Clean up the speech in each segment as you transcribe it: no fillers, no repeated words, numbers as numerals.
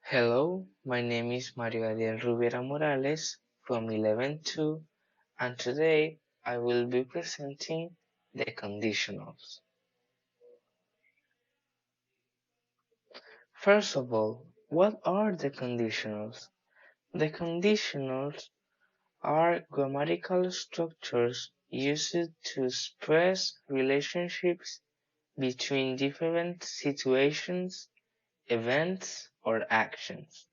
Hello, my name is Mario Rubiera Morales from 11-2, and today I will be presenting the conditionals. First of all, what are the conditionals? The conditionals are grammatical structures used to express relationships between different situations, events, or actions.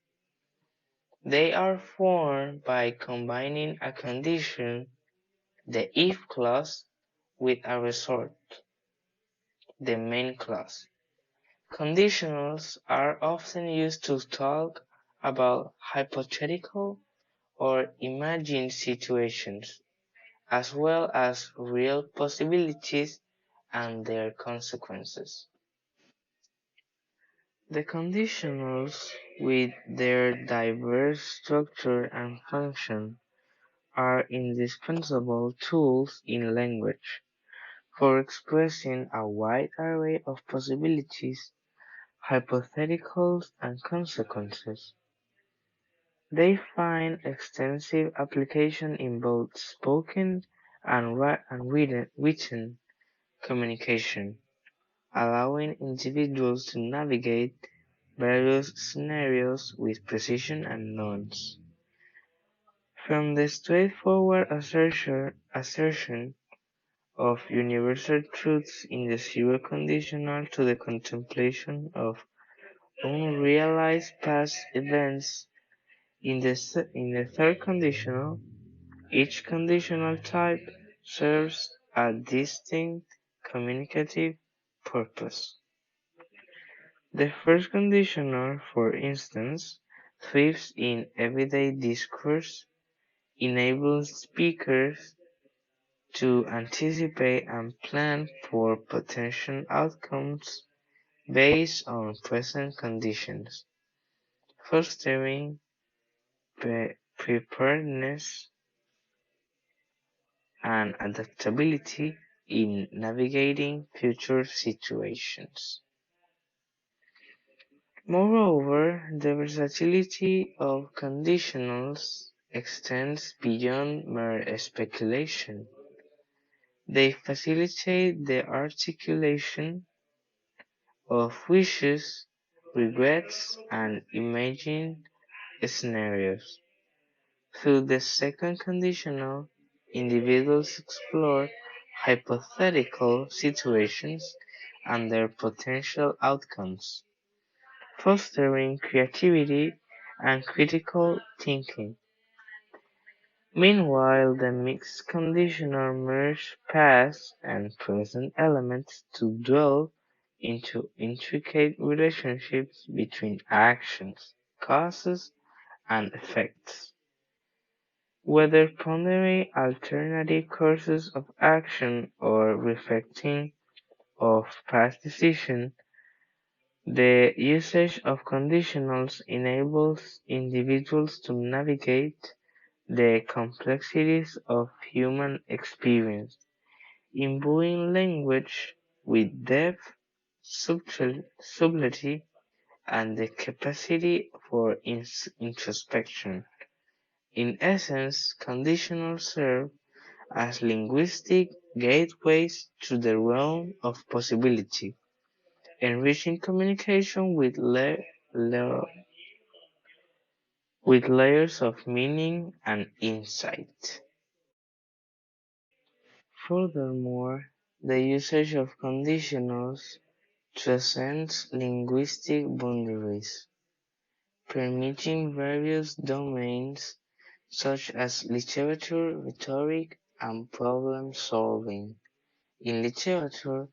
They are formed by combining a condition, the if clause, with a result, the main clause. Conditionals are often used to talk about hypothetical or imagined situations, as well as real possibilities and their consequences. The conditionals, with their diverse structure and function, are indispensable tools in language for expressing a wide array of possibilities, hypotheticals, and consequences. They find extensive application in both spoken and written communication, allowing individuals to navigate various scenarios with precision and nuance. From the straightforward assertion of universal truths in the zero conditional to the contemplation of unrealized past events in the third conditional, each conditional type serves a distinct communicative purpose. The first conditional, for instance, thrives in everyday discourse, enabling speakers to anticipate and plan for potential outcomes based on present conditions, fostering preparedness and adaptability in navigating future situations. Moreover, the versatility of conditionals extends beyond mere speculation. They facilitate the articulation of wishes, regrets, and imagined scenarios. Through the second conditional, individuals explore hypothetical situations and their potential outcomes, fostering creativity and critical thinking. Meanwhile, the mixed conditional merge past and present elements to delve into intricate relationships between actions, causes, and effects. Whether pondering alternative courses of action or reflecting of past decisions, the usage of conditionals enables individuals to navigate the complexities of human experience, imbuing language with depth, subtlety, and the capacity for introspection. In essence, conditionals serve as linguistic gateways to the realm of possibility, enriching communication with layers of meaning and insight. Furthermore, the usage of conditionals transcends linguistic boundaries, permitting various domains such as literature, rhetoric, and problem-solving. In literature,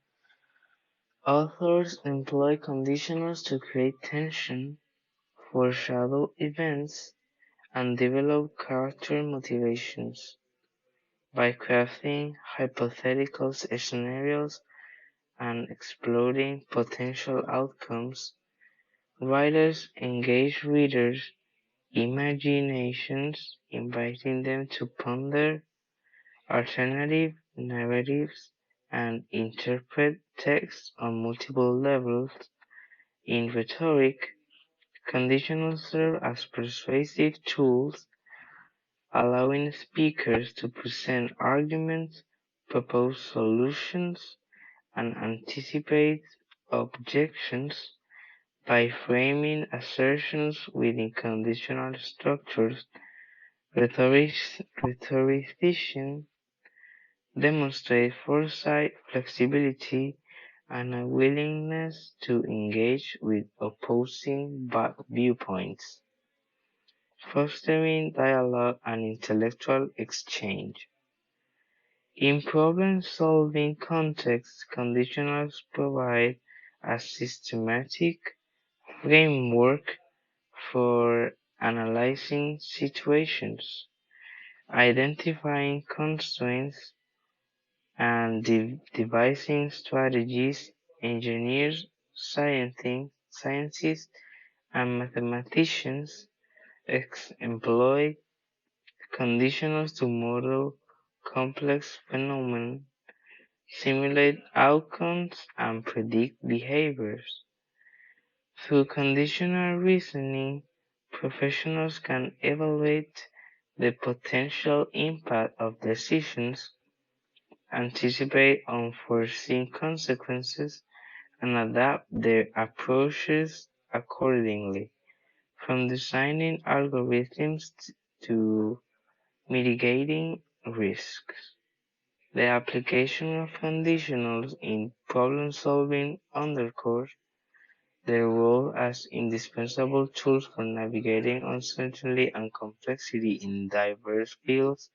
authors employ conditionals to create tension, foreshadow events, and develop character motivations. By crafting hypothetical scenarios and exploring potential outcomes, writers engage readers' imaginations, inviting them to ponder alternative narratives and interpret text on multiple levels. In rhetoric, Conditionals serve as persuasive tools, allowing speakers to present arguments, propose solutions, and anticipate objections. By framing assertions within conditional structures, rhetoricians demonstrate foresight, flexibility, and a willingness to engage with opposing viewpoints, fostering dialogue and intellectual exchange. In problem-solving contexts, conditionals provide a systematic framework for analyzing situations, identifying constraints, and devising strategies. Engineers, scientists, and mathematicians employ conditionals to model complex phenomena, simulate outcomes, and predict behaviors. Through conditional reasoning, professionals can evaluate the potential impact of decisions, anticipate unforeseen consequences, and adapt their approaches accordingly, from designing algorithms to mitigating risks. The application of conditionals in problem-solving underscores their role as indispensable tools for navigating uncertainty and complexity in diverse fields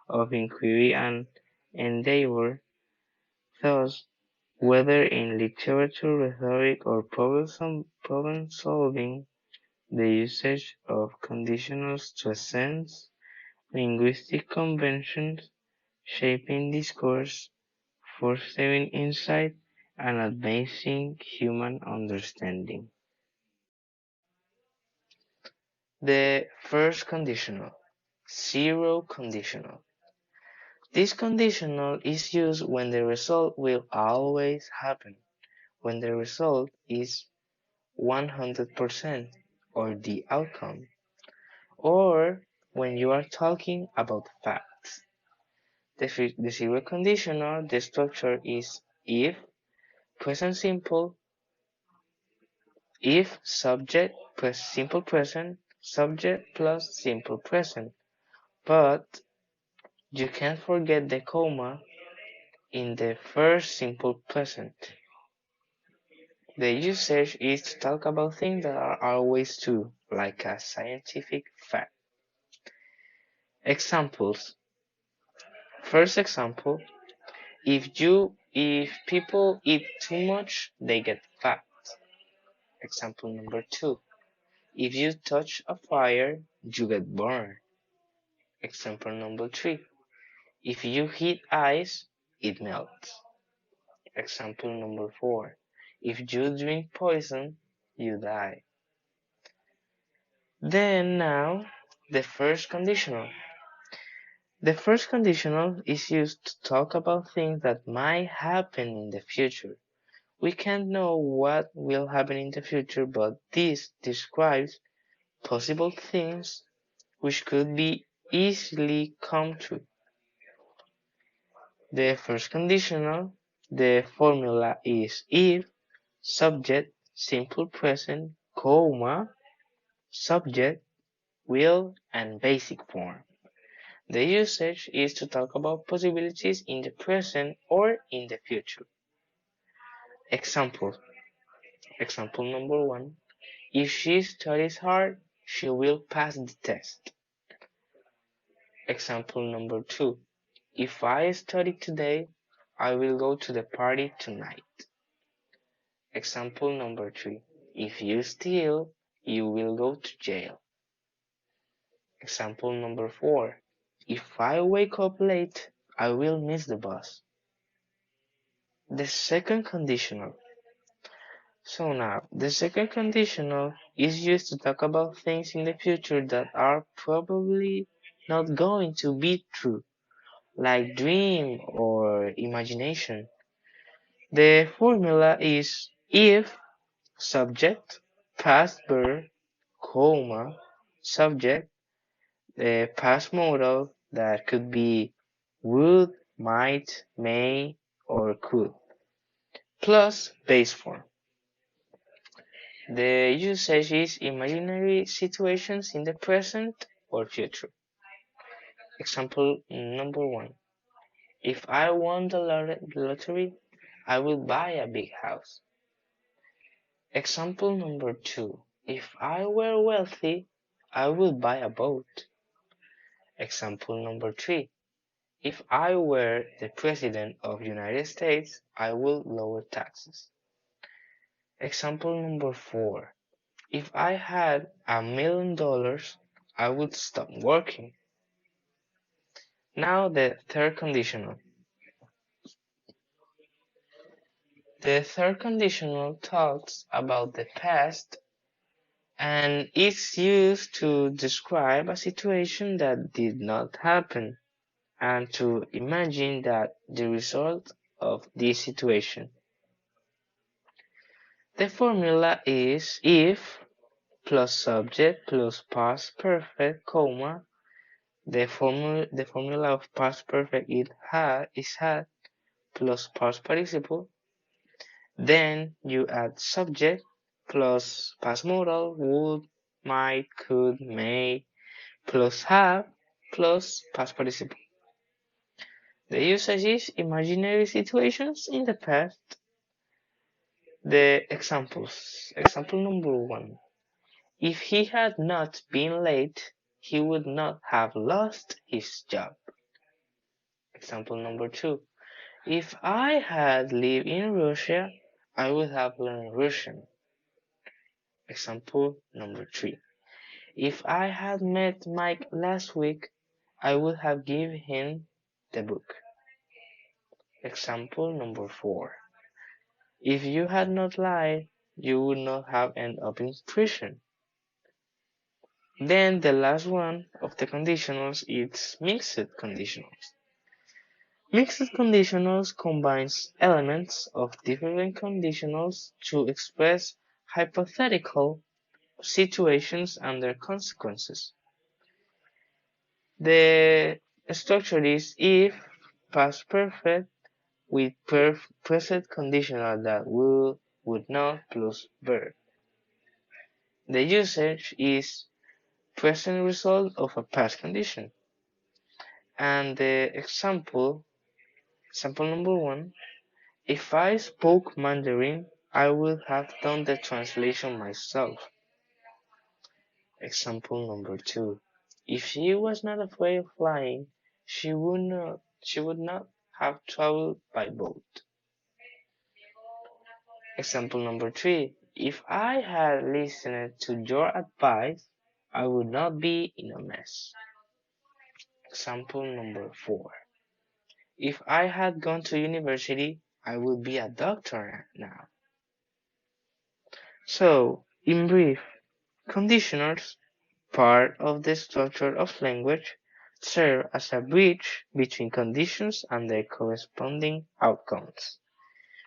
of inquiry and endeavor. Thus, whether in literature, rhetoric, or problem-solving, the usage of conditionals transcends linguistic conventions, shaping discourse, fostering insight, and advancing human understanding. The first conditional, zero conditional. This conditional is used when the result will always happen, when the result is 100% or the outcome, or when you are talking about facts. The zero conditional, the structure is if, present simple, if subject plus simple present, subject plus simple present. But you can't forget the comma in the first simple present. The usage is to talk about things that are always true, like a scientific fact. Examples. First example, if people eat too much, they get fat. Example number 2. If you touch a fire, you get burned. Example number 3. If you heat ice, it melts. Example number 4. If you drink poison, you die. Then now, the first conditional. The first conditional is used to talk about things that might happen in the future. We can't know what will happen in the future, but this describes possible things which could be easily come true. The first conditional, the formula is if, subject, simple present, comma, subject, will, and basic form. The usage is to talk about possibilities in the present or in the future. Example. Example number 1. If she studies hard, she will pass the test. Example number 2. If I study today, I will go to the party tonight. Example number 3. If you steal, you will go to jail. Example number 4. If I wake up late, I will miss the bus. The second conditional. So now, the second conditional is used to talk about things in the future that are probably not going to be true, like dream or imagination. The formula is if, subject, past verb, comma, subject, the past modal that could be would, might, may, or could, plus base form. The usage is imaginary situations in the present or future. Example number 1. If I won the lottery, I will buy a big house. Example number 2. If I were wealthy, I would buy a boat. Example number 3. If I were the President of United States, I would lower taxes. Example number 4. If I had $1,000,000, I would stop working. Now the third conditional. The third conditional talks about the past and is used to describe a situation that did not happen and to imagine that the result of this situation. The formula is if plus subject plus past perfect, comma, the formula of past perfect is had plus past participle. Then you add subject plus past modal, would, might, could, may, plus have, plus past participle. The usage is imaginary situations in the past. The examples. Example number 1. If he had not been late, he would not have lost his job. Example number 2. If I had lived in Russia, I would have learned Russian. Example number 3. If I had met Mike last week, I would have given him the book. Example number 4. If you had not lied, you would not have ended up in prison. Then the last one of the conditionals is mixed conditionals. Mixed conditionals combines elements of different conditionals to express hypothetical situations and their consequences. The structure is if past perfect with present conditional that would not plus verb. The usage is present result of a past condition. And the example number 1, if I spoke Mandarin, I would have done the translation myself. Example number 2, if she was not afraid of flying, she would not have traveled by boat. Example number 3, if I had listened to your advice, I would not be in a mess. Example number 4, if I had gone to university, I would be a doctor now. So, in brief, conditioners, part of the structure of language, serve as a bridge between conditions and their corresponding outcomes,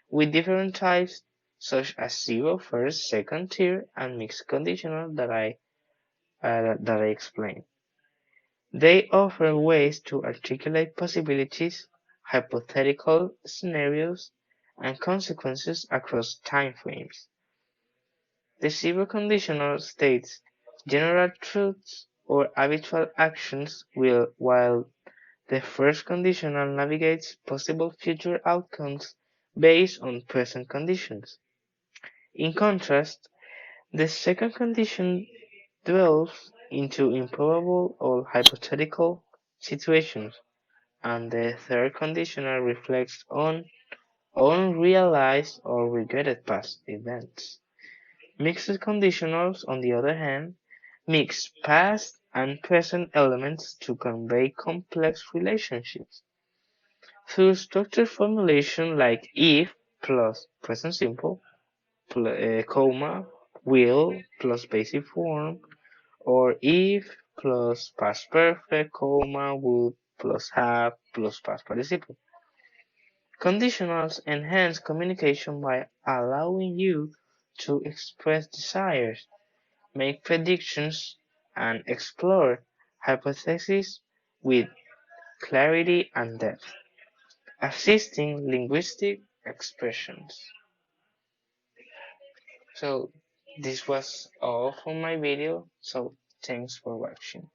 with different types such as zero, first, second tier, and mixed conditional that I explained. They offer ways to articulate possibilities, hypothetical scenarios, and consequences across time frames. The zero conditional states general truths or habitual actions while the first conditional navigates possible future outcomes based on present conditions. In contrast, the second condition delves into improbable or hypothetical situations, and the third conditional reflects on unrealized or regretted past events. Mixed conditionals, on the other hand, mix past and present elements to convey complex relationships. Through structured formulation like if plus present simple, comma, will plus basic form, or if plus past perfect, comma, would plus have plus past participle. Conditionals enhance communication by allowing you to express desires, make predictions, and explore hypotheses with clarity and depth, assisting linguistic expressions. So this was all for my video, so thanks for watching.